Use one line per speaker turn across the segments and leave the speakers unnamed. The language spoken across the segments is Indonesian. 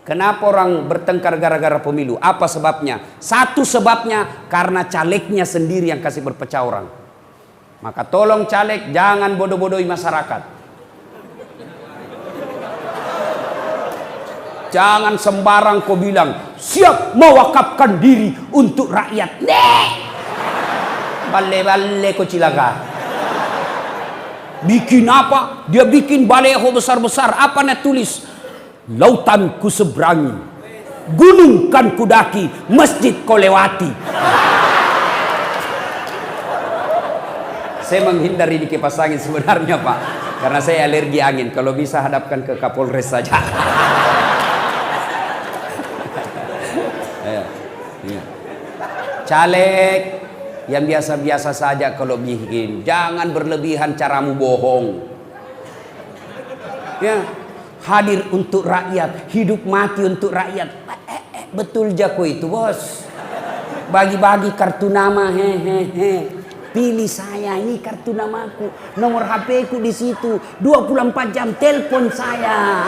Kenapa orang bertengkar gara-gara pemilu? Apa sebabnya? Satu sebabnya karena calegnya sendiri yang kasih berpecah orang. Maka tolong caleg jangan bodoh-bodohi masyarakat. Jangan sembarang kau bilang siap mewakafkan diri untuk rakyat. Bale-bale kau cilaka. Bikin apa? Dia bikin baleho besar-besar. Apa nak tulis? Lautan ku seberangi, gunung kan ku daki, masjid kau lewati. Saya menghindari di kipas angin sebenarnya Pak, karena saya alergi angin. Kalau bisa hadapkan ke Kapolres saja. Caleg yang biasa-biasa saja kalau bikin, jangan berlebihan caramu bohong. Ya, hadir untuk rakyat, hidup mati untuk rakyat. Betul jako itu bos. Bagi-bagi kartu nama, hehehe. Pilih saya, ini kartu namaku, nomor HP ku di situ, 24 jam telepon saya,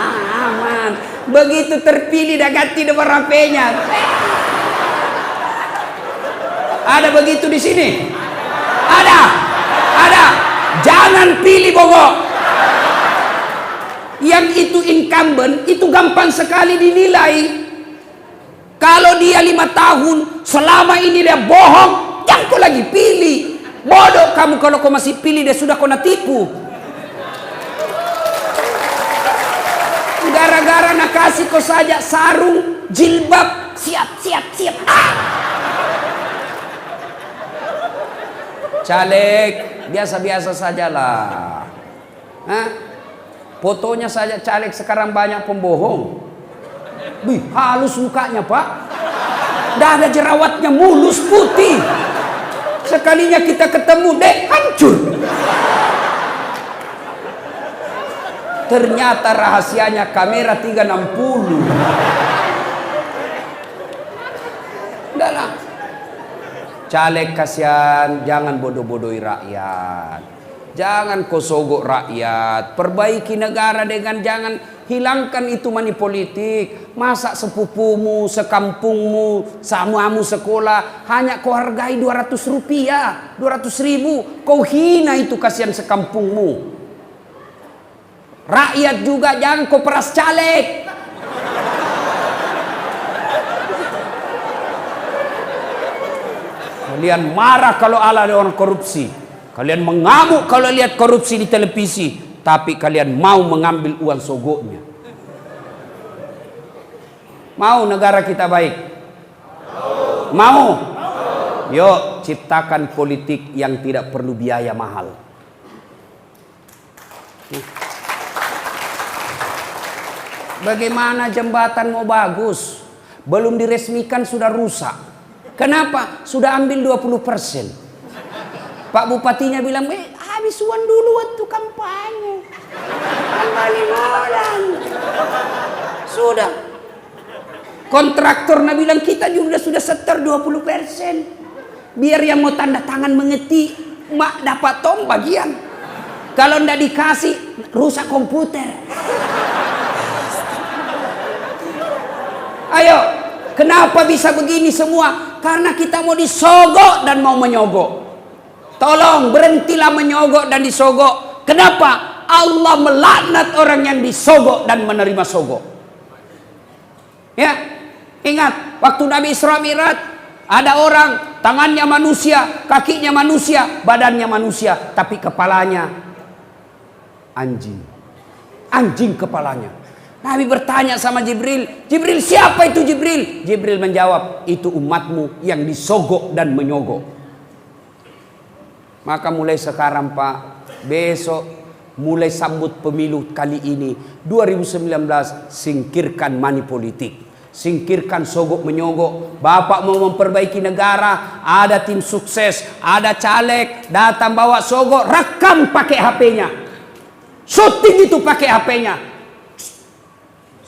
aman. Begitu terpilih dah ganti nomor HP-nya. Ada begitu di sini? Ada. Jangan pilih pokok. Yang itu incumbent itu gampang sekali dinilai. Kalau dia 5 tahun selama ini dia bohong, jangan kau lagi pilih. Bodoh kamu kalau kau masih pilih, dia sudah kau nak tipu. Gara-gara nak kasih kau saja sarung, jilbab, siap. Caleg biasa-biasa sajalah. Fotonya saja caleg sekarang banyak pembohong. Wih, halus mukanya Pak. Dah ada jerawatnya, mulus putih. Sekalinya kita ketemu, deh hancur. Ternyata rahasianya kamera 360. Udahlah. Caleg kasihan, jangan bodoh-bodohi rakyat. Jangan kau sogok rakyat. Perbaiki negara dengan jangan hilangkan itu money politik. Masa sepupumu, sekampungmu, samamu sekolah hanya kau hargai 200 rupiah, 200 ribu. Kau hina itu, kasihan sekampungmu. Rakyat juga jangan kau peras caleg. Kalian marah kalau ada orang korupsi. Kalian mengamuk kalau lihat korupsi di televisi. Tapi kalian mau mengambil uang sogoknya. Mau negara kita baik? Mau? Yuk ciptakan politik yang tidak perlu biaya mahal. Bagaimana jembatan mau bagus? Belum diresmikan sudah rusak. Kenapa? Sudah ambil 20%. Pak Bupatinya bilang, habis uang dulu waktu kampanye. Kembali modal. Sudah. Kontraktornya bilang, kita juga sudah setor 20%. Biar yang mau tanda tangan mengetik, mak dapat tong bagian. Kalau ndak dikasih, rusak komputer. Ayo, kenapa bisa begini semua? Karena kita mau disogok dan mau menyogok. Tolong berhentilah menyogok dan disogok. Kenapa? Allah melaknat orang yang disogok dan menerima sogok. Ya, ingat waktu Nabi Isra Mi'raj, ada orang tangannya manusia, kakinya manusia, badannya manusia, tapi kepalanya anjing. Anjing kepalanya. Nabi bertanya sama Jibril, Jibril siapa itu Jibril? Jibril menjawab, itu umatmu yang disogok dan menyogok. Maka mulai sekarang Pak, besok mulai sambut pemilu kali ini 2019, singkirkan money politik, singkirkan sogok menyogok. Bapak mau memperbaiki negara, ada tim sukses, ada caleg datang bawa sogok, rekam pakai HP-nya, syuting itu pakai HP-nya.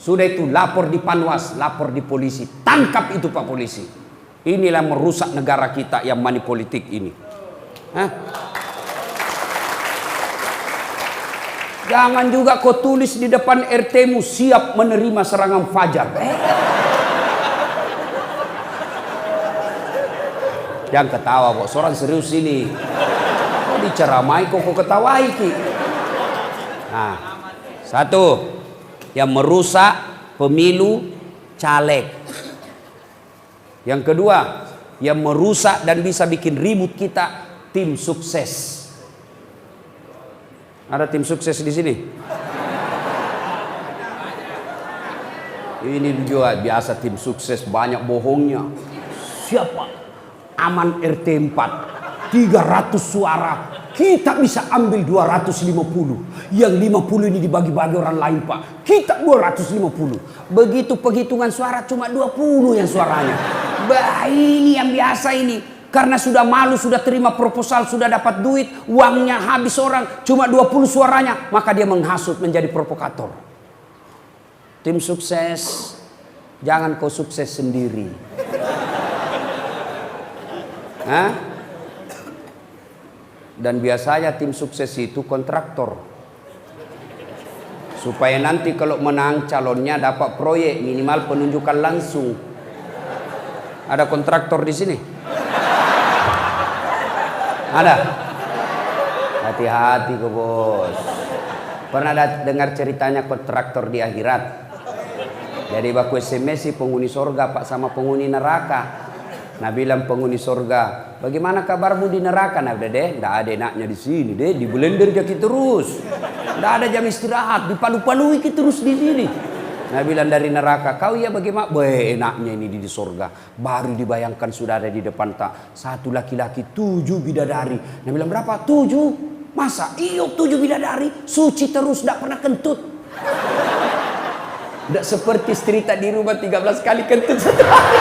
Sudah itu lapor di Panwas, lapor di polisi, tangkap itu Pak polisi. Inilah merusak negara kita yang money politik ini. Jangan juga kau tulis di depan RT-mu siap menerima serangan fajar. Jangan ketawa kok, seorang serius ini. Kau diceramai kok ketawai ki. Nah, satu yang merusak pemilu caleg. Yang kedua, yang merusak dan bisa bikin ribut kita, tim sukses. Ada tim sukses di sini? Ini juga biasa tim sukses banyak bohongnya. Siapa? Aman RT 4, 300 suara. Kita bisa ambil 250. Yang 50 ini dibagi-bagi orang lain, Pak. Kita 250. Begitu penghitungan suara cuma 20 yang suaranya. Bah, ini yang biasa ini. Karena sudah malu, sudah terima proposal, sudah dapat duit, uangnya habis orang, cuma 20 suaranya, maka dia menghasut menjadi provokator. Tim sukses, jangan kau sukses sendiri. Hah? Dan biasanya tim sukses itu kontraktor. Supaya nanti kalau menang calonnya dapat proyek, minimal penunjukan langsung. Ada kontraktor di sini? Ada? Hati-hati kok bos. Pernah dengar ceritanya kontraktor di akhirat? Jadi baku SMS si penghuni sorga Pak sama penghuni neraka. Nah bilang penghuni sorga, bagaimana kabarmu di neraka? Nah udah deh, nggak ada enaknya di sini deh, di blender jaki terus. Nggak ada jam istirahat, dipalu-palui terus di sini. Nah bilang dari neraka, kau ya bagaimana? Weh enaknya ini di sorga. Baru dibayangkan sudah ada di depan tak. 1 laki-laki 7 bidadari. Nah bilang berapa? 7. Masa? Iyo 7 bidadari. Suci terus, tidak pernah kentut. Tidak seperti cerita di rumah 13 kali kentut satu hari.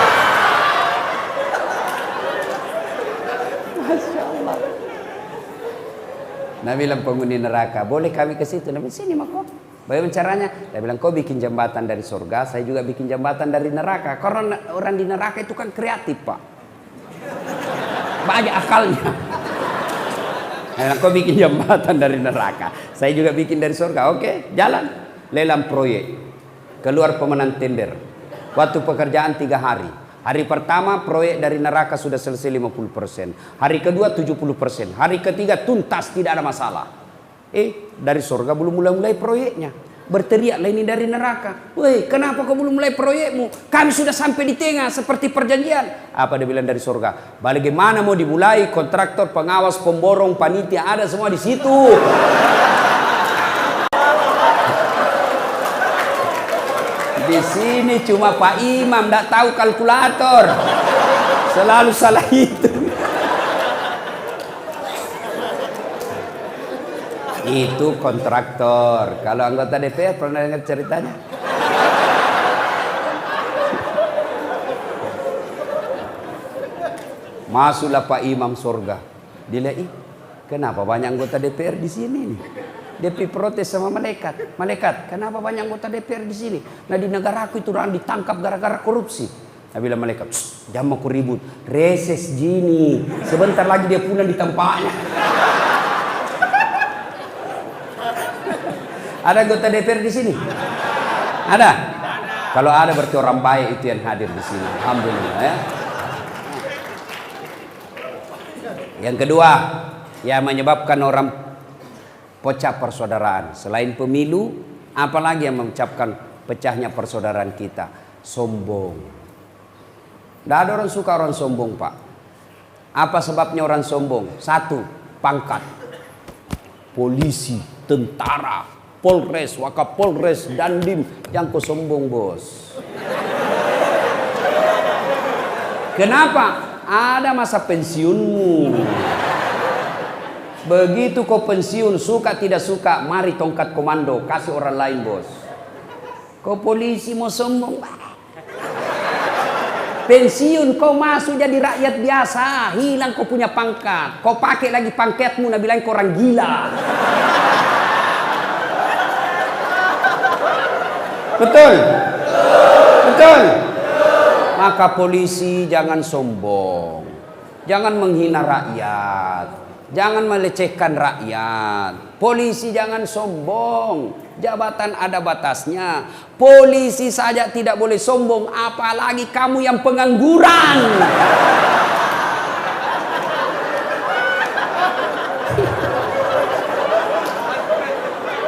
Masya Allah. Nah bilang penghuni neraka, boleh kami ke situ? Nah sini mako. Bagaimana caranya? Dia bilang, kau bikin jembatan dari surga, saya juga bikin jembatan dari neraka. Karena orang di neraka itu kan kreatif, Pak. Banyak akalnya. Dia bilang, kau bikin jembatan dari neraka, saya juga bikin dari surga. Oke, jalan. Lelang proyek. Keluar pemenang tender. Waktu pekerjaan 3 hari. Hari pertama proyek dari neraka sudah selesai 50%. Hari kedua 70%. Hari ketiga tuntas, tidak ada masalah. Dari surga belum mulai proyeknya. Berteriaklah ini dari neraka. Woi, kenapa kau belum mulai proyekmu? Kami sudah sampai di tengah seperti perjanjian. Apa dia bilang dari surga? Bagaimana mau dimulai? Kontraktor, pengawas, pemborong, panitia ada semua di situ. Di sini cuma Pak Imam tidak tahu kalkulator. Selalu salah itu. Itu kontraktor. Kalau anggota DPR pernah dengar ceritanya? Masuklah Pak Imam surga. Dilihat, kenapa banyak anggota DPR di sini nih? Dia protes sama malaikat. Malaikat, kenapa banyak anggota DPR di sini? Nah di negaraku itu orang ditangkap gara-gara korupsi. Nah bilang malaikat, jangan mau ribut. Reses gini. Sebentar lagi dia pulang di tempatnya. Ada anggota DPR di sini? Ada? Kalau ada berarti orang baik itu yang hadir di sini. Alhamdulillah ya. Yang kedua, yang menyebabkan orang pecah persaudaraan. Selain pemilu, apalagi yang mengucapkan pecahnya persaudaraan kita? Sombong. Tidak ada orang suka orang sombong, Pak. Apa sebabnya orang sombong? 1, pangkat. Polisi, tentara, Polres, Wakapolres, Dandim, yang kau sombong bos. Kenapa? Ada masa pensiunmu. Begitu kau pensiun, suka tidak suka, mari tongkat komando, kasih orang lain bos. Kau polisi mau sombong, pensiun kau masuk jadi rakyat biasa, hilang kau punya pangkat, kau pakai lagi pangkatmu, nak bilang kau orang gila. Betul? Betul? Maka polisi jangan sombong. Jangan menghina rakyat. Jangan melecehkan rakyat. Polisi jangan sombong. Jabatan ada batasnya. Polisi saja tidak boleh sombong, apalagi kamu yang pengangguran.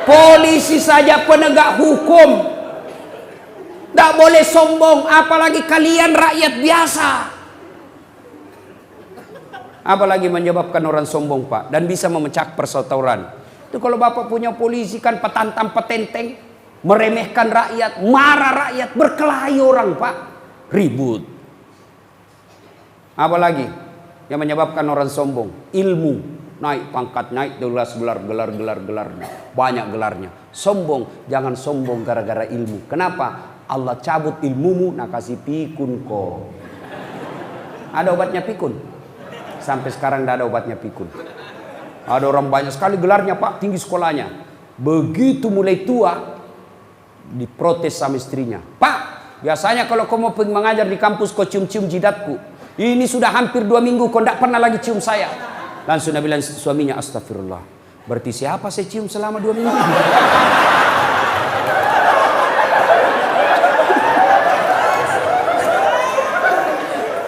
Polisi saja penegak hukum tidak boleh sombong, apalagi kalian rakyat biasa. Apalagi menyebabkan orang sombong, Pak, dan bisa memecah persaudaraan. Itu kalau Bapak punya polisi kan petantang petenteng, meremehkan rakyat, marah rakyat, berkelahi orang, Pak, ribut. Apalagi yang menyebabkan orang sombong, ilmu, naik pangkat, naik gelarnya, banyak gelarnya. Sombong, jangan sombong gara-gara ilmu. Kenapa? Allah cabut ilmumu, nak kasih pikun kok. Ada obatnya pikun? Sampai sekarang tidak ada obatnya pikun. Ada orang banyak sekali gelarnya, Pak, tinggi sekolahnya. Begitu mulai tua, diprotes sama istrinya. Pak, biasanya kalau kau mau pergi mengajar di kampus, kau cium-cium jidatku. Ini sudah hampir 2 minggu, kau tidak pernah lagi cium saya. Langsung dia bilang suaminya, astagfirullah. Berarti siapa saya cium selama 2 minggu?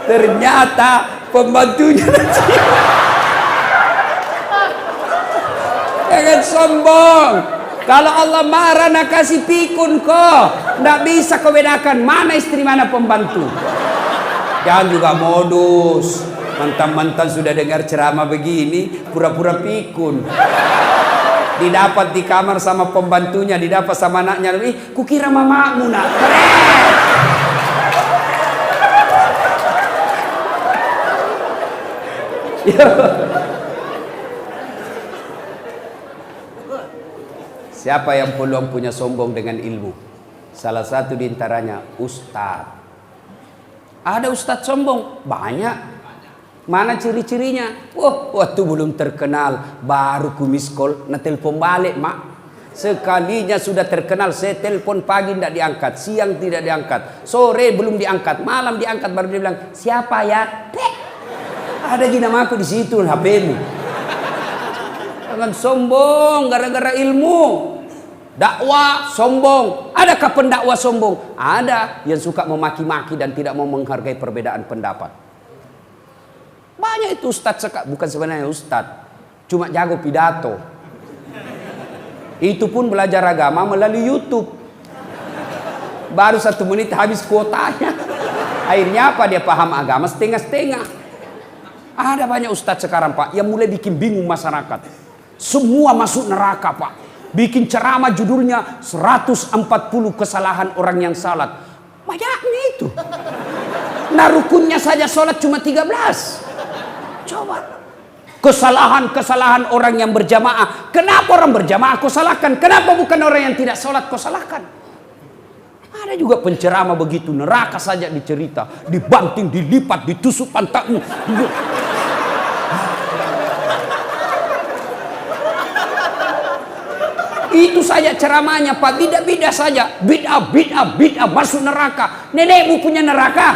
Ternyata pembantunya cium. Jangan sombong. Kalau Allah marah nak kasih pikun kok. Tidak bisa kau bedakan mana istri mana pembantu. Jangan juga modus. Mantan-mantan sudah dengar ceramah begini, pura-pura pikun. Didapat di kamar sama pembantunya, didapat sama anaknya. Ih, kukira mamamu nak. Siapa yang peluang punya sombong dengan ilmu? Salah satu diantaranya ustadz. Ada ustadz sombong? Banyak. Mana ciri-cirinya? Waktu belum terkenal, baru kumis call, na telepon balik, mak. Sekalinya sudah terkenal, saya telepon pagi tidak diangkat, siang tidak diangkat, sore belum diangkat, malam diangkat, baru dia bilang, siapa ya? Ada nama aku di situ, HP-mu. Jangan sombong gara-gara ilmu. Dakwah sombong. Adakah pendakwah sombong? Ada yang suka memaki-maki dan tidak mau menghargai perbedaan pendapat. Banyak itu ustadz, bukan sebenarnya ustadz, cuma jago pidato. Itu pun belajar agama melalui YouTube. Baru 1 menit habis kuotanya. Akhirnya apa? Dia paham agama setengah-setengah. Ada banyak ustadz sekarang, Pak, yang mulai bikin bingung masyarakat. Semua masuk neraka, Pak. Bikin ceramah judulnya 140 kesalahan orang yang salat. Banyaknya itu. Nah, rukunnya saja sholat cuma 13. Coba. Kesalahan-kesalahan orang yang berjamaah. Kenapa orang berjamaah kau salahkan? Kenapa bukan orang yang tidak sholat kau salahkan? Ada juga penceramah begitu. Neraka saja dicerita. Dibanting, dilipat, ditusuk pantatmu. Itu saja ceramahnya, Pak. Bida-bida saja. Bid'ah masuk neraka. Nenekmu punya neraka.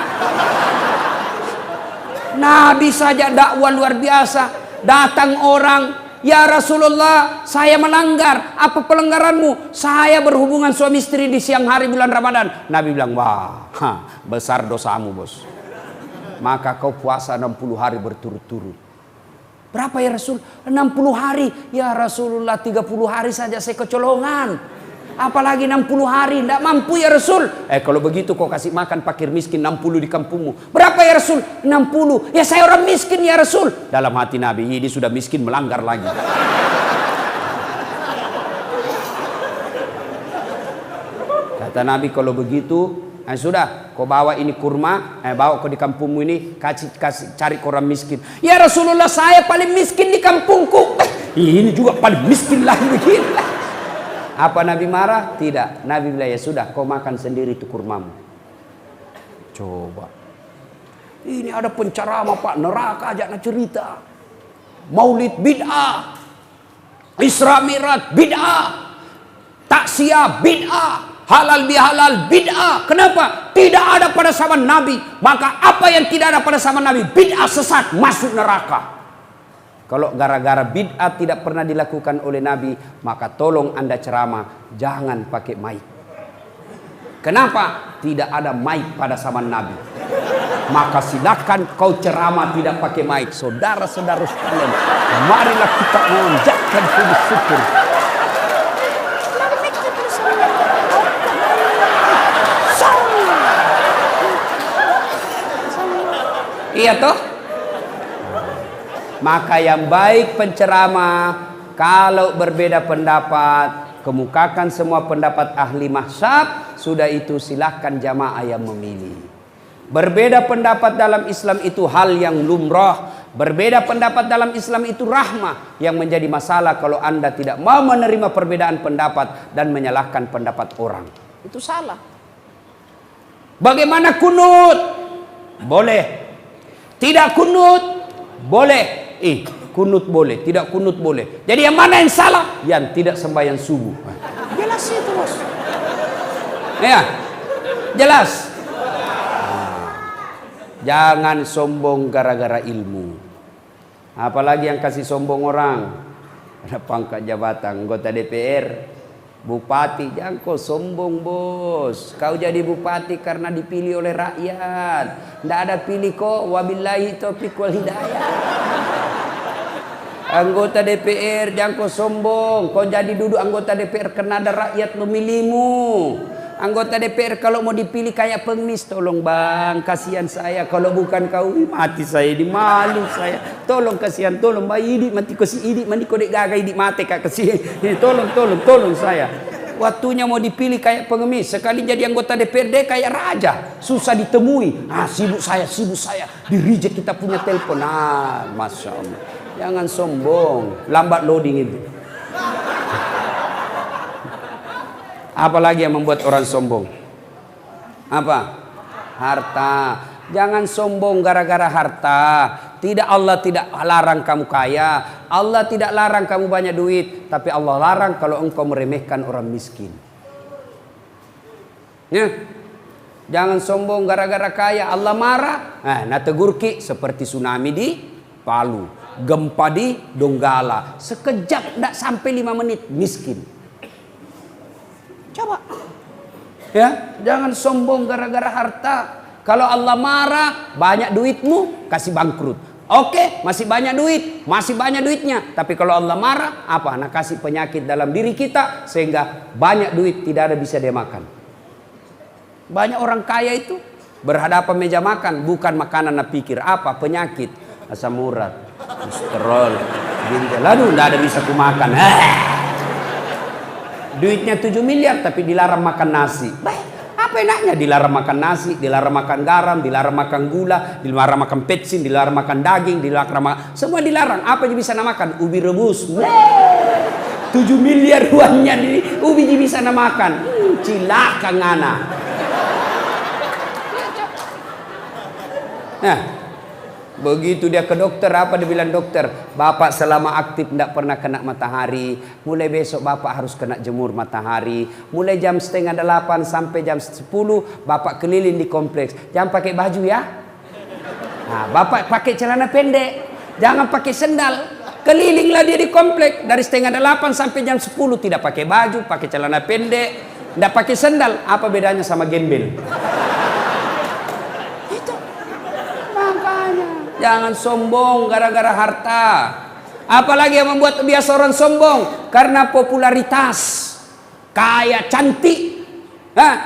Nabi saja dakwah luar biasa. Datang orang, ya Rasulullah, saya melanggar. Apa pelanggaranmu? Saya berhubungan suami istri di siang hari bulan Ramadan. Nabi bilang, wah, besar dosamu, bos. Maka kau puasa 60 hari berturut-turut. Berapa ya Rasul? 60 hari. Ya Rasulullah, 30 hari saja saya kecolongan. Apalagi 60 hari, tidak mampu ya Rasul. Kalau begitu kau kasih makan fakir miskin 60 di kampungmu. Berapa ya Rasul? 60. Ya saya orang miskin ya Rasul. Dalam hati Nabi, ini sudah miskin melanggar lagi. Kata Nabi, kalau begitu, sudah, kau bawa ini kurma, bawa kau di kampungmu ini, kasih cari orang miskin. Ya Rasulullah, saya paling miskin di kampungku. Ini juga paling miskin lagi begini. Apa Nabi marah? Tidak. Nabi bilang, ya sudah, kau makan sendiri itu kurmamu. Coba. Ini ada penceramah, Pak, neraka aja nak cerita. Maulid bid'ah. Isra Mi'raj bid'ah. Taksiyah bid'ah. Halal bihalal bid'ah. Kenapa? Tidak ada pada zaman Nabi. Maka apa yang tidak ada pada zaman Nabi, bid'ah, sesat, masuk neraka. Kalau gara-gara bid'ah tidak pernah dilakukan oleh Nabi, maka tolong Anda ceramah, jangan pakai mic. Kenapa? Tidak ada mic pada zaman Nabi. Maka silakan kau ceramah tidak pakai mic. Saudara-saudara sekalian, marilah kita mengucapkan puji syukur. Iya toh? Maka yang baik penceramah, kalau berbeda pendapat, kemukakan semua pendapat ahli mazhab, sudah itu silahkan jamaah yang memilih. Berbeda pendapat dalam Islam itu hal yang lumrah. Berbeda pendapat dalam Islam itu rahmah. Yang menjadi masalah kalau Anda tidak mau menerima perbedaan pendapat dan menyalahkan pendapat orang. Itu salah. Bagaimana kunut? Boleh. Tidak kunut? Boleh. Kunut boleh, tidak kunut boleh. Jadi yang mana yang salah? Yang tidak sembahyang subuh. Jelas itu, bos. Ya, jelas. Jangan sombong gara-gara ilmu. Apalagi yang kasih sombong orang. Ada pangkat jabatan, anggota DPR, bupati. Jangan kau sombong, bos. Kau jadi bupati karena dipilih oleh rakyat. Tidak ada pilih kok. Wabillahi taufiq wal hidayah. Anggota DPR, jangan kau sombong. Kau jadi duduk anggota DPR karena ada rakyat memilihmu. Anggota DPR kalau mau dipilih kayak pengemis, tolong bang, kasihan saya. Kalau bukan kau, mati saya, di malu saya. Tolong kasihan, tolong bang, idik mati ko si idik, mandi ko dek gaga idik mati kak kasihan. Tolong saya. Waktunya mau dipilih kayak pengemis, sekali jadi anggota DPRD kayak raja, susah ditemui. Sibuk saya, di reject kita punya telepon. Masya Allah. Jangan sombong, lambat loading itu. Apalagi yang membuat orang sombong? Apa? Harta. Jangan sombong gara-gara harta. Allah tidak larang kamu kaya. Allah tidak larang kamu banyak duit. Tapi Allah larang kalau engkau meremehkan orang miskin. Ya. Jangan sombong gara-gara kaya. Allah marah. Nah tegurki seperti tsunami di Palu. Gempa di Donggala. Sekejap tidak sampai 5 menit miskin. Coba. Ya, jangan sombong gara-gara harta. Kalau Allah marah, banyak duitmu, kasih bangkrut. Oke, masih banyak duit, masih banyak duitnya. Tapi kalau Allah marah, apa? Nah, kasih penyakit dalam diri kita sehingga banyak duit tidak ada bisa dia makan. Banyak orang kaya itu berhadapan meja makan, bukan makanan nak pikir apa? Penyakit, asam urat, kolesterol, ginjal. Aduh, tidak ada bisa ku makan. Duitnya 7 miliar tapi dilarang makan nasi. Apa enaknya? Dilarang makan nasi, dilarang makan garam, dilarang makan gula, dilarang makan petsin, dilarang makan daging, dilarang makan, semua dilarang. Apa yang bisa makan? Ubi rebus. 7 miliar uangnya di ubi bisa makan. Cilaka ngana. Nah, begitu dia ke dokter, apa dia bilang dokter? Bapak selama aktif tidak pernah kena matahari. Mulai besok bapak harus kena jemur matahari. Mulai jam 7:30 sampai jam 10 bapak keliling di kompleks. Jangan pakai baju ya. Nah, bapak pakai celana pendek. Jangan pakai sendal. Kelilinglah dia di kompleks dari 7:30 sampai jam 10 tidak pakai baju, pakai celana pendek, tidak pakai sendal. Apa bedanya sama gembel? Jangan sombong gara-gara harta. Apalagi yang membuat biasa orang sombong? Karena popularitas. Kayak cantik.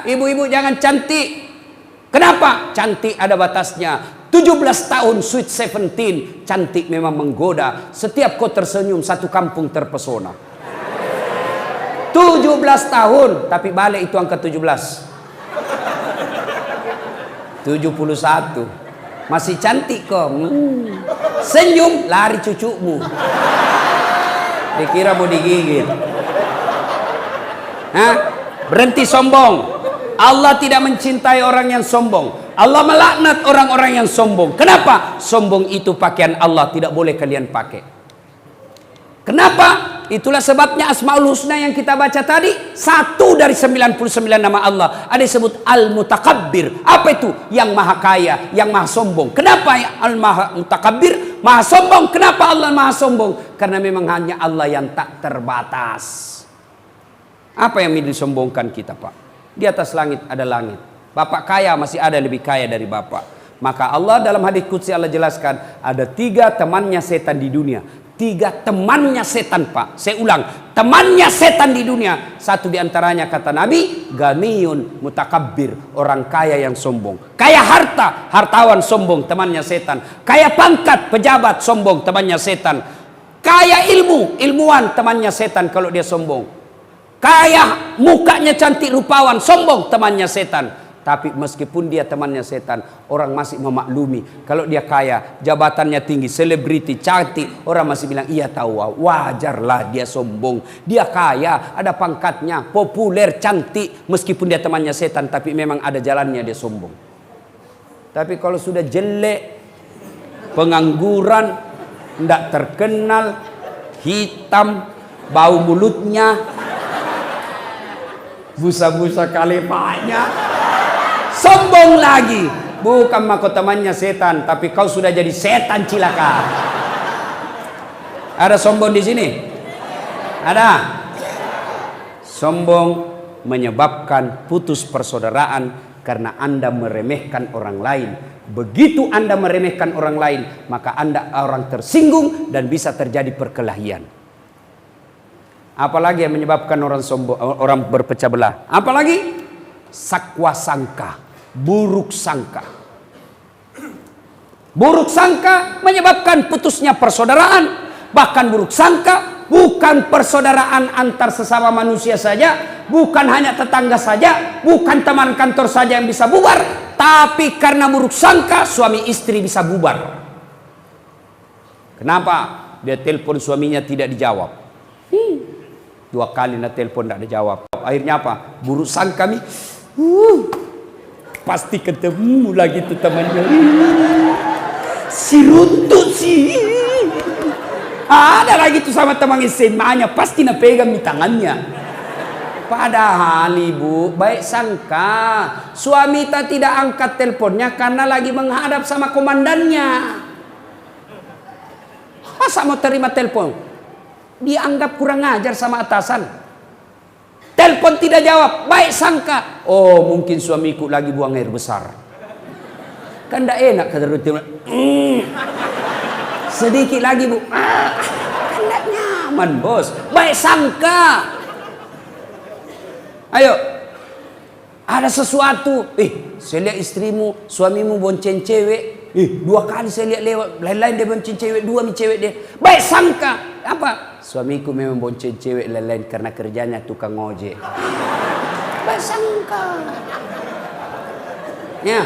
Ibu-ibu jangan cantik. Kenapa? Cantik ada batasnya. 17 tahun sweet 17. Cantik memang menggoda. Setiap kau tersenyum satu kampung terpesona. 17 tahun. Tapi balik itu angka 17. 71. Masih cantik kok. Senyum lari cucumu. Dikira mau digigit. Berhenti sombong. Allah tidak mencintai orang yang sombong. Allah melaknat orang-orang yang sombong. Kenapa? Sombong itu pakaian Allah, tidak boleh kalian pakai. Kenapa? itulah sebabnya Asmaul Husna yang kita baca tadi, satu dari 99 nama Allah ada disebut Al-Mutakabbir. Apa itu? Yang maha kaya, yang maha sombong. Kenapa Al-Mutakabbir maha sombong? Kenapa Allah maha sombong? Karena memang hanya Allah yang tak terbatas. Apa yang disombongkan kita, Pak? Di atas langit ada langit. Bapak kaya, masih ada lebih kaya dari Bapak. Maka Allah dalam hadis qudsi Allah jelaskan, ada 3 temannya setan di dunia. 3 temannya setan, Pak. Saya ulang, temannya setan di dunia. Satu diantaranya kata Nabi, ganiyun mutakabbir, orang kaya yang sombong. Kaya harta, hartawan sombong, temannya setan. Kaya pangkat, pejabat sombong, temannya setan. Kaya ilmu, ilmuwan, temannya setan kalau dia sombong. Kaya mukanya cantik rupawan, sombong, temannya setan. Tapi meskipun dia temannya setan, orang masih memaklumi. Kalau dia kaya, jabatannya tinggi, selebriti, cantik, orang masih bilang, iya tahu, wajarlah dia sombong. Dia kaya, ada pangkatnya, populer, cantik. Meskipun dia temannya setan, tapi memang ada jalannya dia sombong. Tapi kalau sudah jelek, pengangguran, tidak terkenal, hitam, bau mulutnya, busa-busa kalepanya, sombong lagi. Bukan mahkota temannya setan, tapi kau sudah jadi setan cilaka. Ada sombong di sini? Ada. Sombong menyebabkan putus persaudaraan karena Anda meremehkan orang lain. Begitu Anda meremehkan orang lain, maka Anda orang tersinggung dan bisa terjadi perkelahian. Apalagi yang menyebabkan orang sombong, orang berpecah belah? Apalagi? Sakwa sangka, buruk sangka. Buruk sangka menyebabkan putusnya persaudaraan. Bahkan buruk sangka bukan persaudaraan antar sesama manusia saja, bukan hanya tetangga saja, bukan teman kantor saja yang bisa bubar, tapi karena buruk sangka suami istri bisa bubar. Kenapa? Dia telepon suaminya tidak dijawab. 2 kali nak telepon tidak dijawab. Akhirnya apa? Buruk sangka mi. Pasti ketemu lagi tuh temannya. Si runtut sih. Ada lagi tuh sama teman SMA-nya, pasti nak pegang di tangannya. Padahal ibu baik sangka suami tak tidak angkat teleponnya karena lagi menghadap sama komandannya. Masa mau terima telepon? Dianggap kurang ajar sama atasan. Telepon tidak jawab, baik sangka, oh mungkin suamiku lagi buang air besar. Kan tidak enak kata rutin. Sedikit lagi bu, kan tidak nyaman bos. Baik sangka. Ayo, ada sesuatu. Saya lihat istrimu, suamimu bonceng cewek. 2 kali saya lihat lewat, lain-lain dia bonceng cewek, 2 cewek dia. Baik sangka. Apa? Suamiku memang bonceng cewek lain-lain karena kerjanya tukang ojek. Baik sangka. Ya.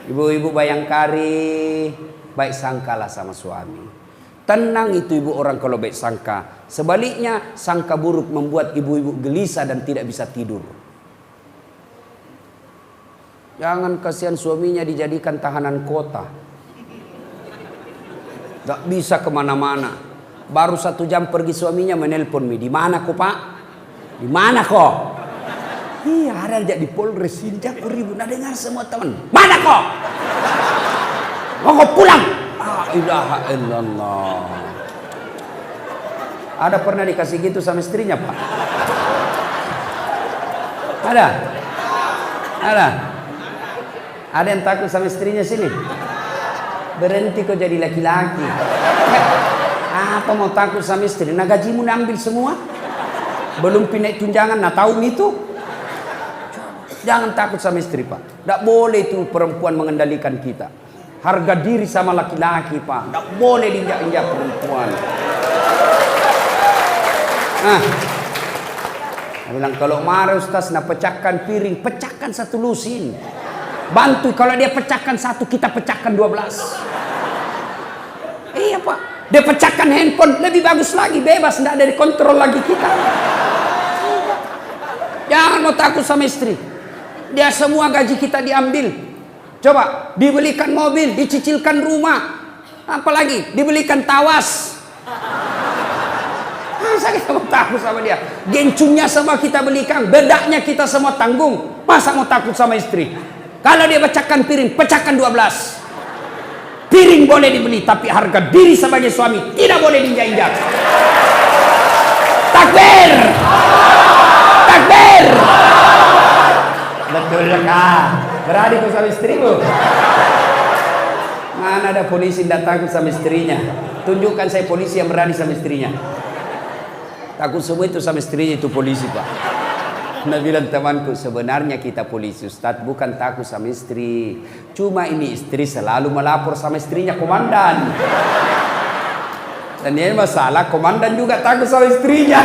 Ibu-ibu Bayangkari, baik sangkalah sama suami. Tenang itu ibu orang kalau baik sangka. Sebaliknya, sangka buruk membuat ibu-ibu gelisah dan tidak bisa tidur. Jangan kasihan suaminya dijadikan tahanan kota. Gak bisa kemana-mana. Baru 1 jam pergi suaminya menelpon mi. Di mana kok pak? Di mana kok? Iya ada aja di Polres ini. Jangan ribut. Nah dengar semua teman. Mana kok? Mau kok pulang? La ilaha illallah. Ada pernah dikasih gitu sama istrinya pak? Ada? Ada? Ada yang takut sama istrinya sini? Berhenti kau jadi laki-laki. Apa mau takut sama istri? Nah gajimu ambil semua. Belum pindah tunjangan, nah tahu itu. Jangan takut sama istri pak. Tidak boleh itu perempuan mengendalikan kita. Harga diri sama laki-laki pak. Tidak boleh diinjak-injak perempuan. Nah, saya bilang kalau marah ustaz, nak pecahkan piring, pecahkan 1 lusin. Bantu kalau dia pecahkan 1, kita pecahkan 12. Iya pak. Dia pecahkan handphone, lebih bagus lagi, bebas, tidak ada dikontrol lagi kita. Jangan mau takut sama istri. Dia semua gaji kita diambil. Coba, dibelikan mobil, dicicilkan rumah. Apalagi, dibelikan tawas. Masa kita mau takut sama dia? Gencunya sama kita belikan, bedaknya kita semua tanggung. Masa mau takut sama istri? Kalau dia pecahkan piring, pecahkan 12. Piring boleh dibeli, tapi harga diri sebagai suami tidak boleh diinjak-injak. Takbir! Takbir! Betul kah? Berani kau sama istrimu? Mana ada polisi tidak takut sama istrinya? Tunjukkan saya polisi yang berani sama istrinya. Takut semua itu sama istrinya, itu polisi pak. Nah bilang temanku, sebenarnya kita polisi Ustadz bukan takut sama istri. Cuma ini istri selalu melapor sama istrinya komandan. Dan ini masalah komandan juga takut sama istrinya.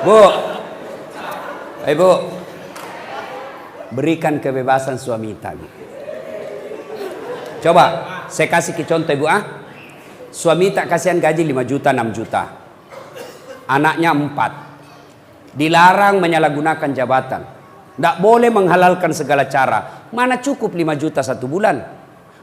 Bu, Ibu, berikan kebebasan suami tadi. Coba, saya kasih ke contoh Ibu Suami tak kasihan gaji 5 juta, 6 juta. Anaknya 4. Dilarang menyalahgunakan jabatan. Tidak boleh menghalalkan segala cara. Mana cukup 5 juta 1 bulan.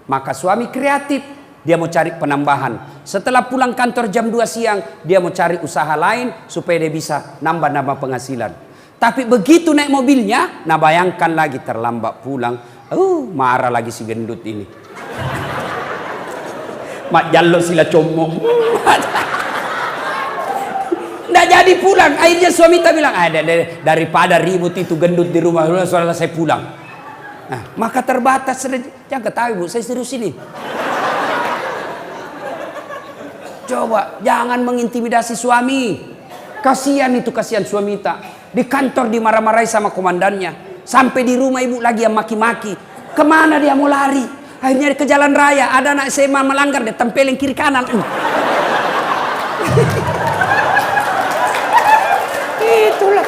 Maka suami kreatif. Dia mau cari penambahan. Setelah pulang kantor jam 2 siang, dia mau cari usaha lain supaya dia bisa nambah-nambah penghasilan. Tapi begitu naik mobilnya, nah bayangkan lagi terlambat pulang. Marah lagi si gendut ini. Mak jallo sila comong. Nggak jadi pulang. Akhirnya suami tak bilang, daripada ribut itu gendut di rumah, soalnya saya pulang. Nah, maka terbatas. Jangan ketahui Bu, saya serius ini. Coba, jangan mengintimidasi suami. Kasihan itu, kasihan suami tak. Di kantor dimarah-marahi sama komandannya. Sampai di rumah ibu lagi yang maki-maki. Kemana dia mau lari? Akhirnya ke jalan raya. Ada anak SMA melanggar, dia tempelin kiri kanan. Itulah.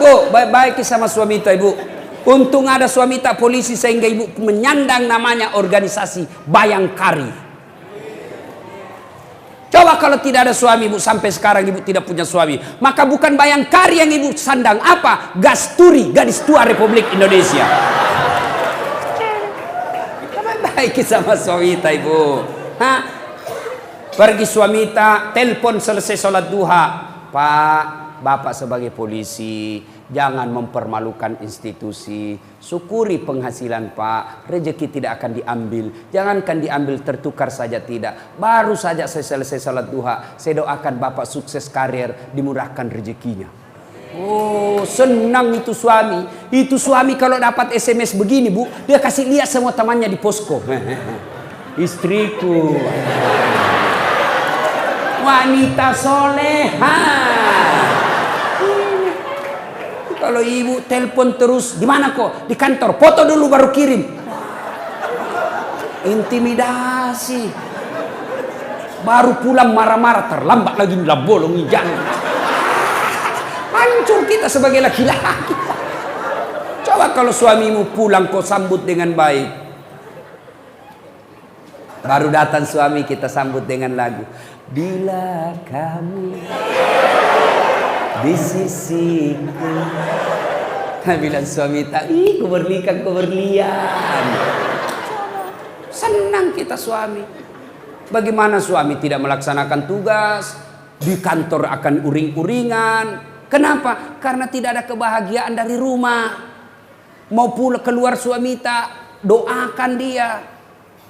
Bu, baik-baik sama suami itu ibu. Untung ada suami tak polisi sehingga ibu menyandang namanya organisasi Bayangkari. Coba kalau tidak ada suami ibu, sampai sekarang ibu tidak punya suami, maka bukan Bayangkari yang ibu sandang, apa? Gasturi, gadis tua Republik Indonesia. Baik sama suami ta ibu. Pergi suami ta, telepon selesai sholat duha. Pak, bapak sebagai polisi, jangan mempermalukan institusi. Syukuri penghasilan Pak, rezeki tidak akan diambil. Jangankan diambil, tertukar saja tidak. Baru saja saya selesai salat duha, saya doakan Bapak sukses karir, dimurahkan rezekinya. Oh, senang itu suami. Itu suami kalau dapat SMS begini Bu, dia kasih lihat semua temannya di posko. Istriku, wanita soleha. Kalau ibu telepon terus, di mana kok? Di kantor. Foto dulu baru kirim. Intimidasi. Baru pulang marah-marah, terlambat lagi lah bolong hijau. Hancur kita sebagai laki-laki. Coba kalau suamimu pulang kau sambut dengan baik. Baru datang suami, kita sambut dengan lagu. Bila kamu di sisiku. Bilang suami tak, ku berlian. Senang kita suami. Bagaimana suami tidak melaksanakan tugas? Di kantor akan uring-uringan. Kenapa? Karena tidak ada kebahagiaan dari rumah. Mau pulang keluar suami tak, doakan dia.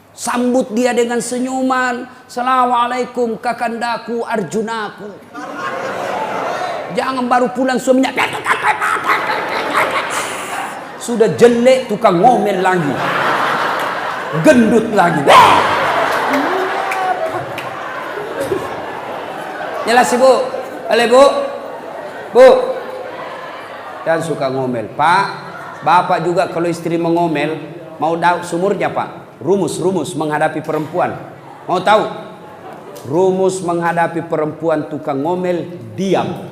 Sambut dia dengan senyuman. Assalamualaikum kakandaku Arjunaku. Jangan baru pulang suaminya sudah jelek, tukang ngomel lagi, gendut lagi. Jelas ibu, boleh bu, jangan suka ngomel. Pak, bapak juga kalau istri mengomel, mau tahu sumurnya Pak? Rumus menghadapi perempuan. Mau tahu? Rumus menghadapi perempuan tukang ngomel, diam.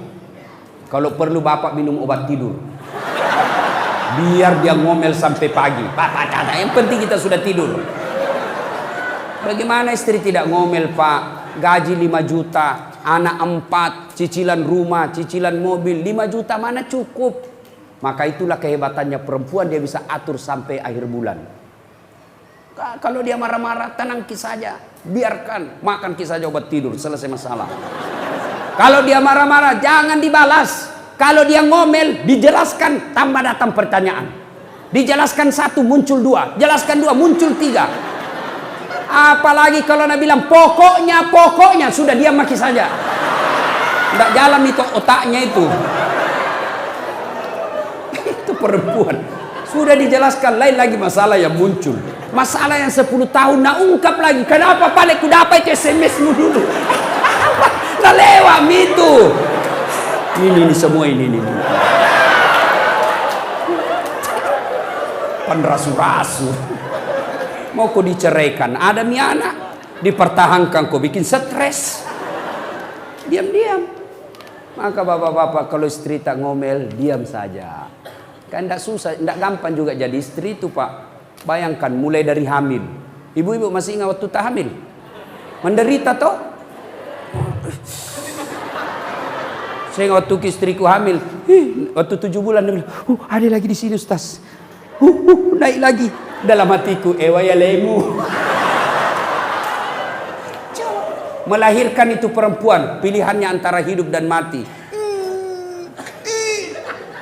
Kalau perlu bapak minum obat tidur. Biar dia ngomel sampai pagi. Bapak kata, yang penting kita sudah tidur. Bagaimana istri tidak ngomel Pak? Gaji 5 juta, anak 4, cicilan rumah, cicilan mobil, 5 juta mana cukup? Maka itulah kehebatannya perempuan, dia bisa atur sampai akhir bulan. Kalau dia marah-marah, tenang saja. Biarkan, makan saja obat tidur, selesai masalah. Kalau dia marah-marah, jangan dibalas. Kalau dia ngomel, dijelaskan, tambah datang pertanyaan. Dijelaskan satu, muncul dua. Jelaskan dua, muncul tiga. Apalagi kalau Nabi bilang, pokoknya, sudah diam maki saja. Tidak jalan itu otaknya itu. Itu perempuan. Sudah dijelaskan, lain lagi masalah yang muncul. Masalah yang 10 tahun nak ungkap lagi. Kenapa balik ku dapat SMS-mu dulu? Nah lewat itu. Ini semua ini. Penrasu-rasu. Mau kau diceraikan, ada mi anak, dipertahankan, kau bikin stres. Diam-diam. Maka bapak-bapak kalau istri tak ngomel, diam saja. Kan tidak susah, tidak gampang juga jadi istri itu Pak. Bayangkan mulai dari hamil. Ibu-ibu masih ingat waktu tak hamil? Menderita toh? Saya waktu istriku hamil, waktu 7 bulan dia bilang, ada lagi di sini Ustaz. Naik lagi. Dalam hatiku, ya lemu. Melahirkan itu perempuan, pilihannya antara hidup dan mati.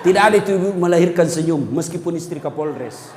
Tidak ada itu melahirkan senyum, meskipun istri Kapolres.